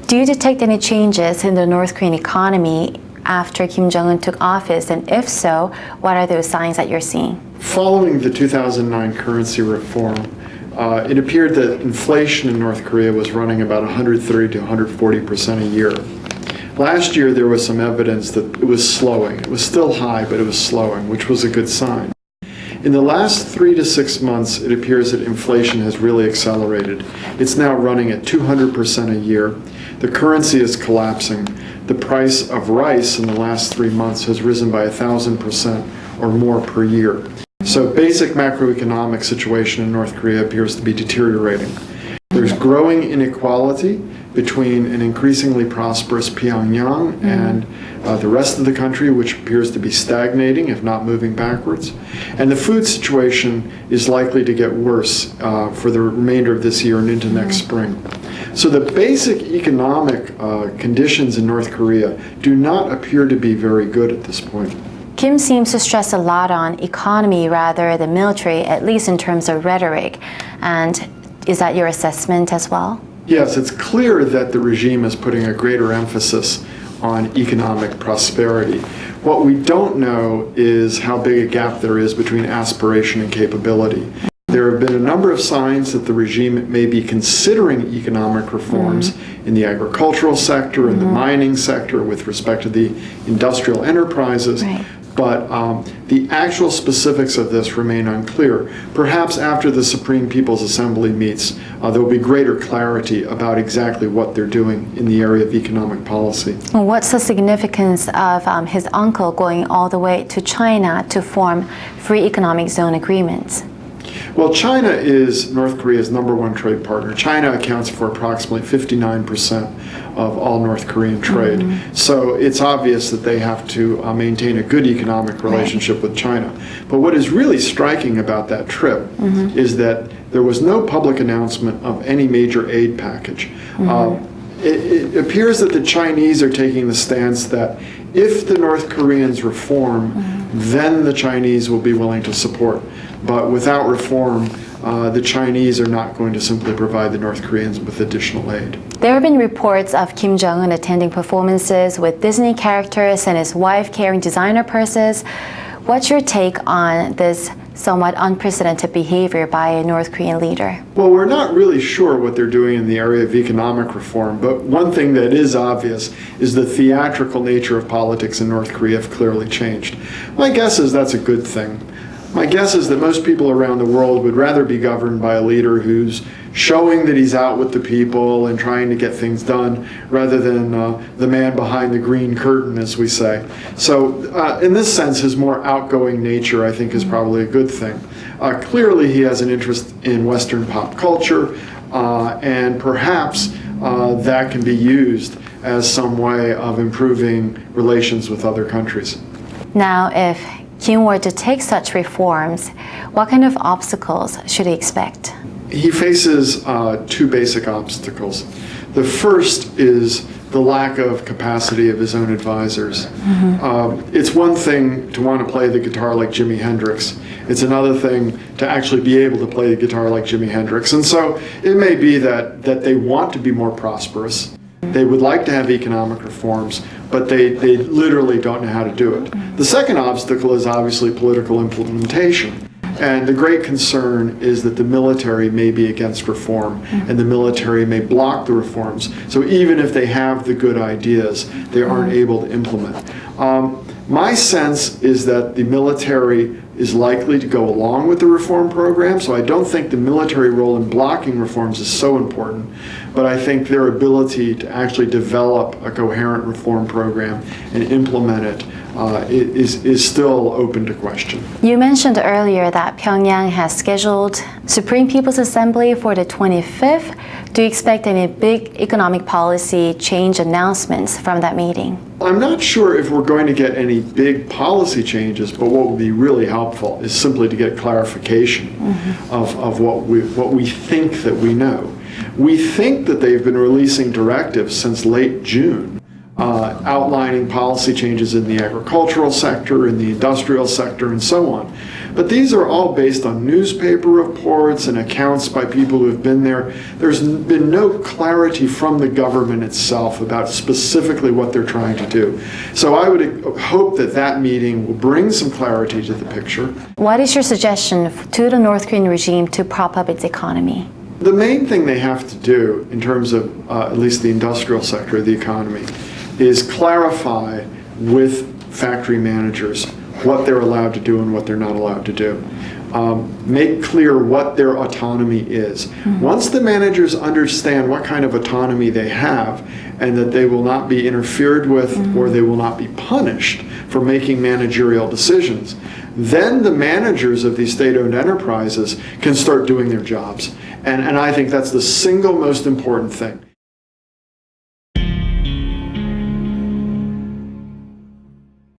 Do you detect any changes in the North Korean economy after Kim Jong-un took office? And if so, what are those signs that you're seeing? Following the 2009 currency reform, it appeared that inflation in North Korea was running about 130 to 140% a year. Last year, there was some evidence that it was slowing. It was still high, but it was slowing, which was a good sign. In the last 3 to 6 months, it appears that inflation has really accelerated. It's now running at 200% a year. The currency is collapsing. The price of rice in the last 3 months has risen by 1,000% or more per year. So basic macroeconomic situation in North Korea appears to be deteriorating. There's growing inequality between an increasingly prosperous Pyongyang and the rest of the country, which appears to be stagnating, if not moving backwards. And the food situation is likely to get worse for the remainder of this year and into next spring. So the basic economic conditions in North Korea do not appear to be very good at this point. Kim seems to stress a lot on economy rather than military, at least in terms of rhetoric. And is that your assessment as well? Yes, it's clear that the regime is putting a greater emphasis on economic prosperity. What we don't know is how big a gap there is between aspiration and capability. There have been a number of signs that the regime may be considering economic reforms in the agricultural sector, in the mining sector, with respect to the industrial enterprises. Right. But the actual specifics of this remain unclear. Perhaps after the Supreme People's Assembly meets, there will be greater clarity about exactly what they're doing in the area of economic policy. What's the significance of his uncle going all the way to China to form free economic zone agreements? Well, China is North Korea's #1 trade partner. China accounts for approximately 59% of all North Korean trade. So it's obvious that they have to maintain a good economic relationship with China. But what is really striking about that trip is that there was no public announcement of any major aid package. It appears that the Chinese are taking the stance that if the North Koreans reform, then the Chinese will be willing to support. But without reform, the Chinese are not going to simply provide the North Koreans with additional aid. There have been reports of Kim Jong-un attending performances with Disney characters and his wife carrying designer purses. What's your take on this somewhat unprecedented behavior by a North Korean leader? Well, we're not really sure what they're doing in the area of economic reform, but one thing that is obvious is the theatrical nature of politics in North Korea have clearly changed. My guess is that's a good thing. My guess is that most people around the world would rather be governed by a leader who's showing that he's out with the people and trying to get things done rather than the man behind the green curtain, as we say. So in this sense, his more outgoing nature, I think, is probably a good thing. Clearly, he has an interest in Western pop culture, and perhaps that can be used as some way of improving relations with other countries. Now, if Kim were to take such reforms, what kind of obstacles should he expect? He faces two basic obstacles. The first is the lack of capacity of his own advisors. It's one thing to want to play the guitar like Jimi Hendrix. It's another thing to actually be able to play the guitar like Jimi Hendrix. And so it may be that they want to be more prosperous. They would like to have economic reforms, but they literally don't know how to do it. The second obstacle is obviously political implementation. And the great concern is that the military may be against reform, and the military may block the reforms. So even if they have the good ideas, they aren't able to implement. My sense is that the military is likely to go along with the reform program, so I don't think the military role in blocking reforms is so important, but I think their ability to actually develop a coherent reform program and implement it is still open to question. You mentioned earlier that Pyongyang has scheduled Supreme People's Assembly for the 25th. Do you expect any big economic policy change announcements from that meeting? I'm not sure if we're going to get any big policy changes, but what would be really helpful is simply to get clarification of what we think that we know. We think that they've been releasing directives since late June, outlining policy changes in the agricultural sector, in the industrial sector, and so on. But these are all based on newspaper reports and accounts by people who have been there. There's been no clarity from the government itself about specifically what they're trying to do. So I would hope that that meeting will bring some clarity to the picture. What is your suggestion to the North Korean regime to prop up its economy? The main thing they have to do in terms of at least the industrial sector of the economy is clarify with factory managers what they're allowed to do and what they're not allowed to do. Make clear what their autonomy is. Mm-hmm. Once the managers understand what kind of autonomy they have and that they will not be interfered with or they will not be punished for making managerial decisions, then the managers of these state-owned enterprises can start doing their jobs. And I think that's the single most important thing.